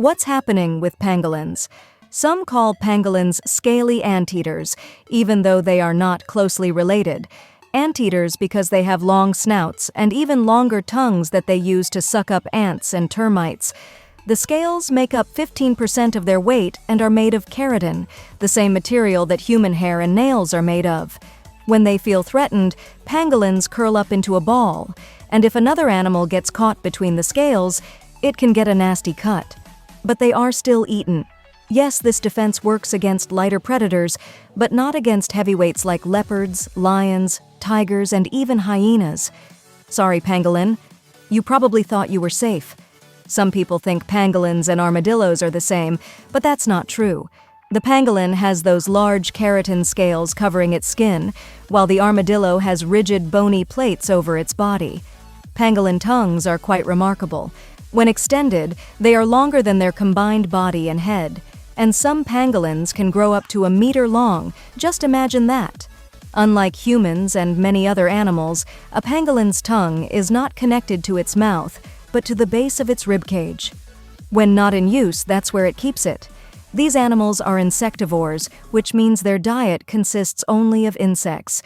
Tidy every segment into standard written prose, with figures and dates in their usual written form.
What's happening with pangolins? Some call pangolins scaly anteaters, even though they are not closely related. Anteaters because they have long snouts and even longer tongues that they use to suck up ants and termites. The scales make up 15% of their weight and are made of keratin, the same material that human hair and nails are made of. When they feel threatened, pangolins curl up into a ball, and if another animal gets caught between the scales, it can get a nasty cut. But they are still eaten. Yes, this defense works against lighter predators, but not against heavyweights like leopards, lions, tigers, and even hyenas. Sorry, pangolin. You probably thought you were safe. Some people think pangolins and armadillos are the same, but that's not true. The pangolin has those large keratin scales covering its skin, while the armadillo has rigid bony plates over its body. Pangolin tongues are quite remarkable. When extended, they are longer than their combined body and head, and some pangolins can grow up to a meter long. Just imagine that. Unlike humans and many other animals, a pangolin's tongue is not connected to its mouth, but to the base of its ribcage. When not in use, that's where it keeps it. These animals are insectivores, which means their diet consists only of insects.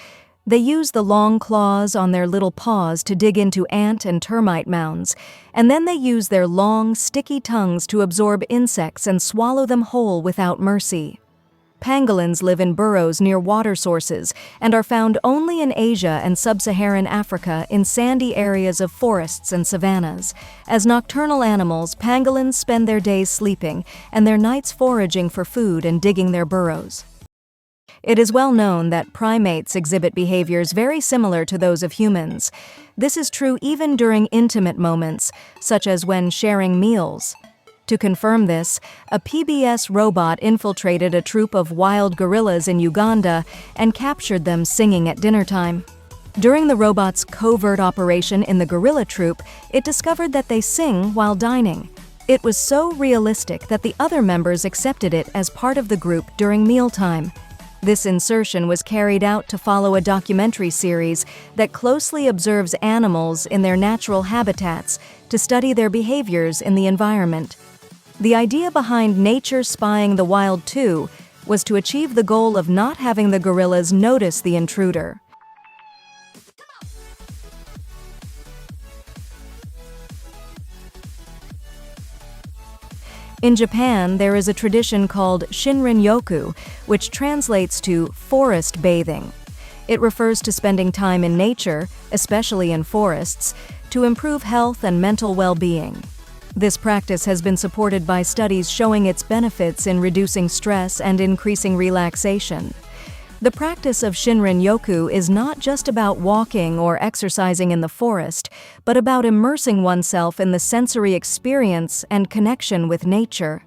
They use the long claws on their little paws to dig into ant and termite mounds, and then they use their long, sticky tongues to absorb insects and swallow them whole without mercy. Pangolins live in burrows near water sources and are found only in Asia and sub-Saharan Africa in sandy areas of forests and savannas. As nocturnal animals, pangolins spend their days sleeping and their nights foraging for food and digging their burrows. It is well known that primates exhibit behaviors very similar to those of humans. This is true even during intimate moments, such as when sharing meals. To confirm this, a PBS robot infiltrated a troop of wild gorillas in Uganda and captured them singing at dinner time. During the robot's covert operation in the gorilla troop, it discovered that they sing while dining. It was so realistic that the other members accepted it as part of the group during mealtime. This insertion was carried out to follow a documentary series that closely observes animals in their natural habitats to study their behaviors in the environment. The idea behind Nature Spying the Wild 2 was to achieve the goal of not having the gorillas notice the intruder. In Japan, there is a tradition called Shinrin-yoku, which translates to forest bathing. It refers to spending time in nature, especially in forests, to improve health and mental well-being. This practice has been supported by studies showing its benefits in reducing stress and increasing relaxation. The practice of Shinrin-yoku is not just about walking or exercising in the forest, but about immersing oneself in the sensory experience and connection with nature.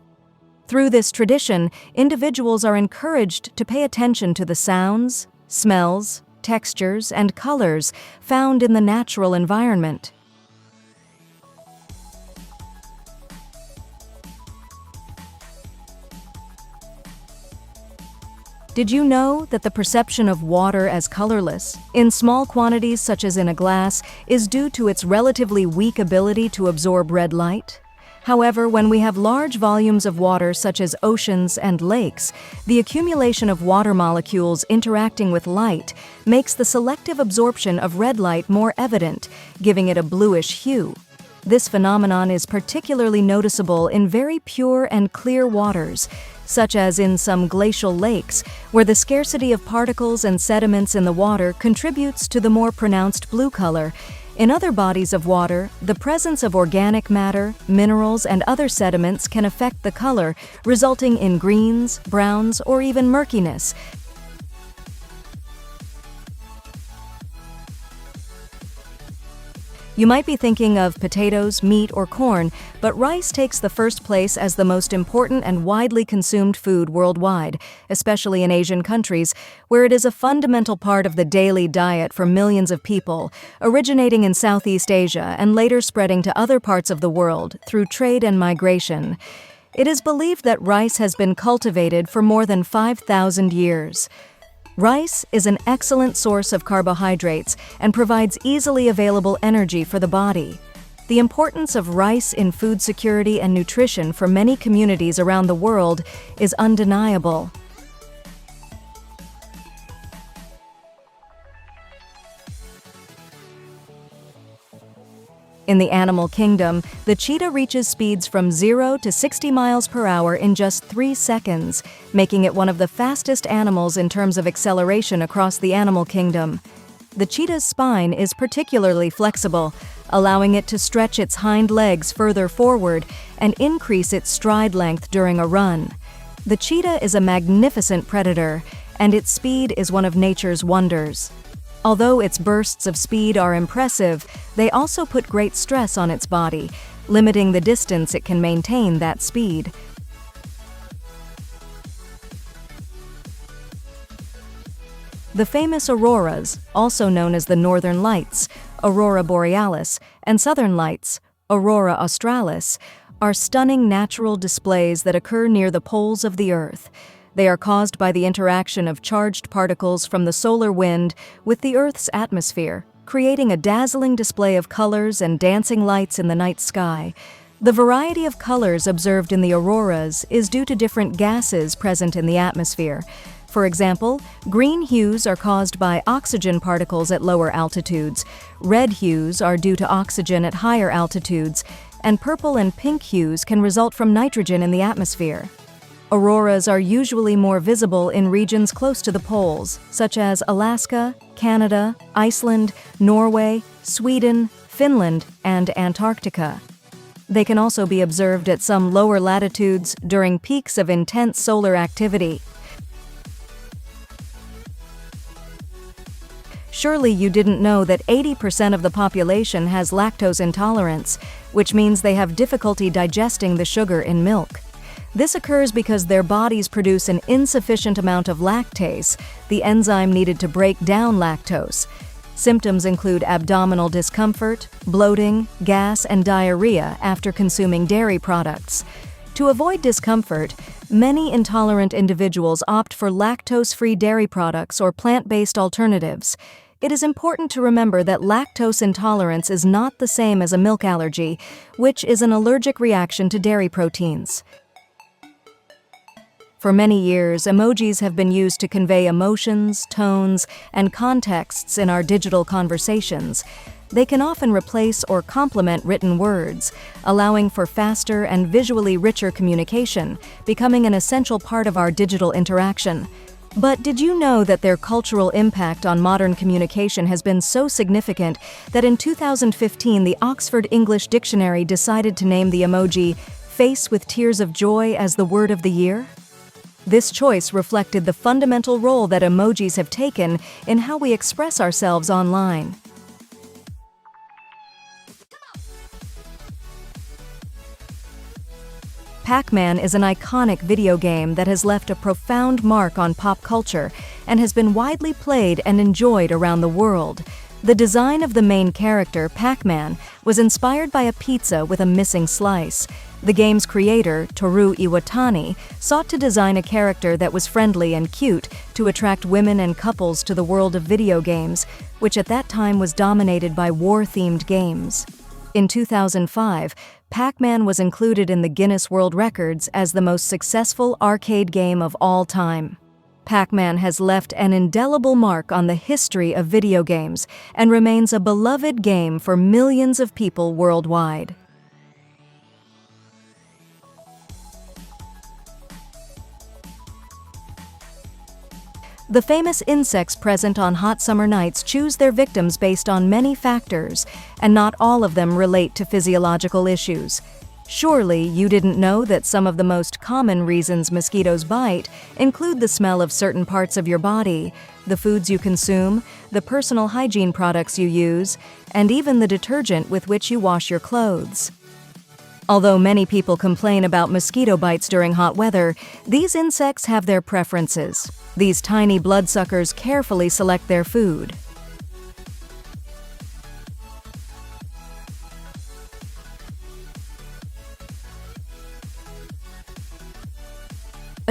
Through this tradition, individuals are encouraged to pay attention to the sounds, smells, textures, and colors found in the natural environment. Did you know that the perception of water as colorless, in small quantities such as in a glass, is due to its relatively weak ability to absorb red light? However, when we have large volumes of water such as oceans and lakes, the accumulation of water molecules interacting with light makes the selective absorption of red light more evident, giving it a bluish hue. This phenomenon is particularly noticeable in very pure and clear waters, such as in some glacial lakes, where the scarcity of particles and sediments in the water contributes to the more pronounced blue color. In other bodies of water, the presence of organic matter, minerals, and other sediments can affect the color, resulting in greens, browns, or even murkiness. You might be thinking of potatoes, meat, or corn, but rice takes the first place as the most important and widely consumed food worldwide, especially in Asian countries, where it is a fundamental part of the daily diet for millions of people, originating in Southeast Asia and later spreading to other parts of the world through trade and migration. It is believed that rice has been cultivated for more than 5,000 years. Rice is an excellent source of carbohydrates and provides easily available energy for the body. The importance of rice in food security and nutrition for many communities around the world is undeniable. In the animal kingdom, the cheetah reaches speeds from 0 to 60 miles per hour in just 3 seconds, making it one of the fastest animals in terms of acceleration across the animal kingdom. The cheetah's spine is particularly flexible, allowing it to stretch its hind legs further forward and increase its stride length during a run. The cheetah is a magnificent predator, and its speed is one of nature's wonders. Although its bursts of speed are impressive, they also put great stress on its body, limiting the distance it can maintain that speed. The famous auroras, also known as the Northern Lights, Aurora Borealis, and Southern Lights, Aurora Australis, are stunning natural displays that occur near the poles of the Earth. They are caused by the interaction of charged particles from the solar wind with the Earth's atmosphere, creating a dazzling display of colors and dancing lights in the night sky. The variety of colors observed in the auroras is due to different gases present in the atmosphere. For example, green hues are caused by oxygen particles at lower altitudes, red hues are due to oxygen at higher altitudes, and purple and pink hues can result from nitrogen in the atmosphere. Auroras are usually more visible in regions close to the poles, such as Alaska, Canada, Iceland, Norway, Sweden, Finland, and Antarctica. They can also be observed at some lower latitudes during peaks of intense solar activity. Surely you didn't know that 80% of the population has lactose intolerance, which means they have difficulty digesting the sugar in milk. This occurs because their bodies produce an insufficient amount of lactase, the enzyme needed to break down lactose. Symptoms include abdominal discomfort, bloating, gas, and diarrhea after consuming dairy products. To avoid discomfort, many intolerant individuals opt for lactose-free dairy products or plant-based alternatives. It is important to remember that lactose intolerance is not the same as a milk allergy, which is an allergic reaction to dairy proteins. For many years, emojis have been used to convey emotions, tones, and contexts in our digital conversations. They can often replace or complement written words, allowing for faster and visually richer communication, becoming an essential part of our digital interaction. But did you know that their cultural impact on modern communication has been so significant that in 2015 the Oxford English Dictionary decided to name the emoji "face with tears of joy" as the word of the year? This choice reflected the fundamental role that emojis have taken in how we express ourselves online. Pac-Man is an iconic video game that has left a profound mark on pop culture and has been widely played and enjoyed around the world. The design of the main character, Pac-Man, was inspired by a pizza with a missing slice. The game's creator, Toru Iwatani, sought to design a character that was friendly and cute to attract women and couples to the world of video games, which at that time was dominated by war-themed games. In 2005, Pac-Man was included in the Guinness World Records as the most successful arcade game of all time. Pac-Man has left an indelible mark on the history of video games and remains a beloved game for millions of people worldwide. The famous insects present on hot summer nights choose their victims based on many factors, and not all of them relate to physiological issues. Surely you didn't know that some of the most common reasons mosquitoes bite include the smell of certain parts of your body, the foods you consume, the personal hygiene products you use, and even the detergent with which you wash your clothes. Although many people complain about mosquito bites during hot weather, these insects have their preferences. These tiny bloodsuckers carefully select their food.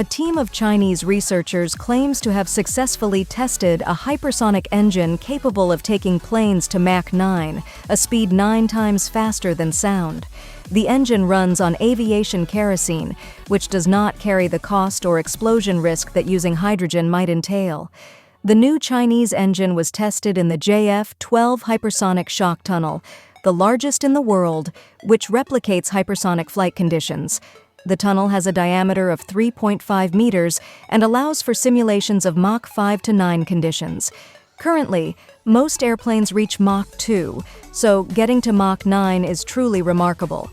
A team of Chinese researchers claims to have successfully tested a hypersonic engine capable of taking planes to Mach 9, a speed 9 times faster than sound. The engine runs on aviation kerosene, which does not carry the cost or explosion risk that using hydrogen might entail. The new Chinese engine was tested in the JF-12 hypersonic shock tunnel, the largest in the world, which replicates hypersonic flight conditions. The tunnel has a diameter of 3.5 meters and allows for simulations of Mach 5 to 9 conditions. Currently, most airplanes reach Mach 2, so getting to Mach 9 is truly remarkable.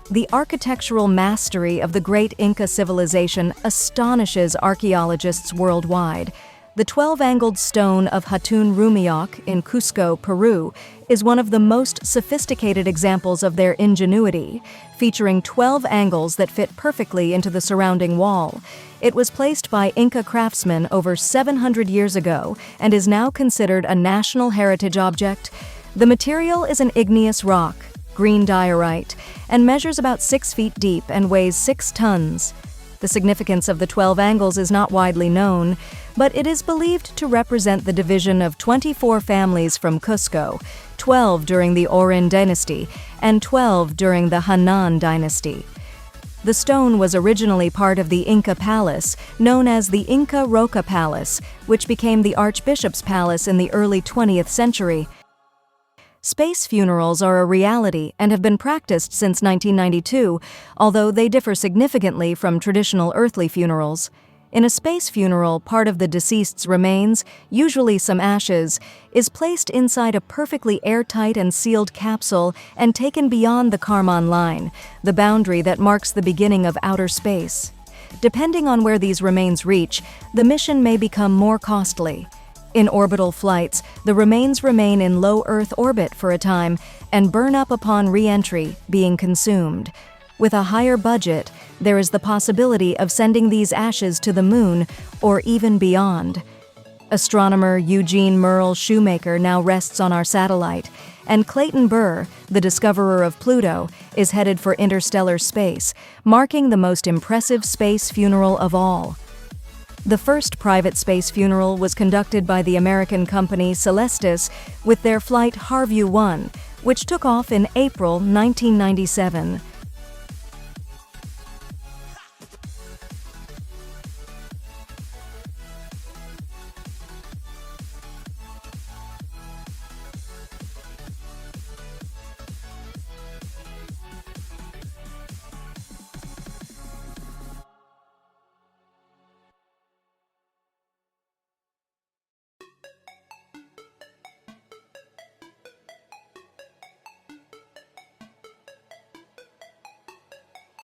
The architectural mastery of the great Inca civilization astonishes archaeologists worldwide. The 12-angled stone of Hatun Rumiak in Cusco, Peru, is one of the most sophisticated examples of their ingenuity, featuring 12 angles that fit perfectly into the surrounding wall. It was placed by Inca craftsmen over 700 years ago and is now considered a national heritage object. The material is an igneous rock, green diorite, and measures about 6 feet deep and weighs 6 tons. The significance of the 12 angles is not widely known, but it is believed to represent the division of 24 families from Cusco, 12 during the Orin dynasty and 12 during the Hanan dynasty. The stone was originally part of the Inca Palace, known as the Inca Roca Palace, which became the Archbishop's Palace in the early 20th century. Space funerals are a reality and have been practiced since 1992, although they differ significantly from traditional earthly funerals. In a space funeral, part of the deceased's remains, usually some ashes, is placed inside a perfectly airtight and sealed capsule and taken beyond the Kármán line, the boundary that marks the beginning of outer space. Depending on where these remains reach, the mission may become more costly. In orbital flights, the remains remain in low Earth orbit for a time and burn up upon re-entry, being consumed. With a higher budget, there is the possibility of sending these ashes to the Moon or even beyond. Astronomer Eugene Merle Shoemaker now rests on our satellite, and Clayton Burr, the discoverer of Pluto, is headed for interstellar space, marking the most impressive space funeral of all. The first private space funeral was conducted by the American company Celestis with their flight Harview 1, which took off in April 1997.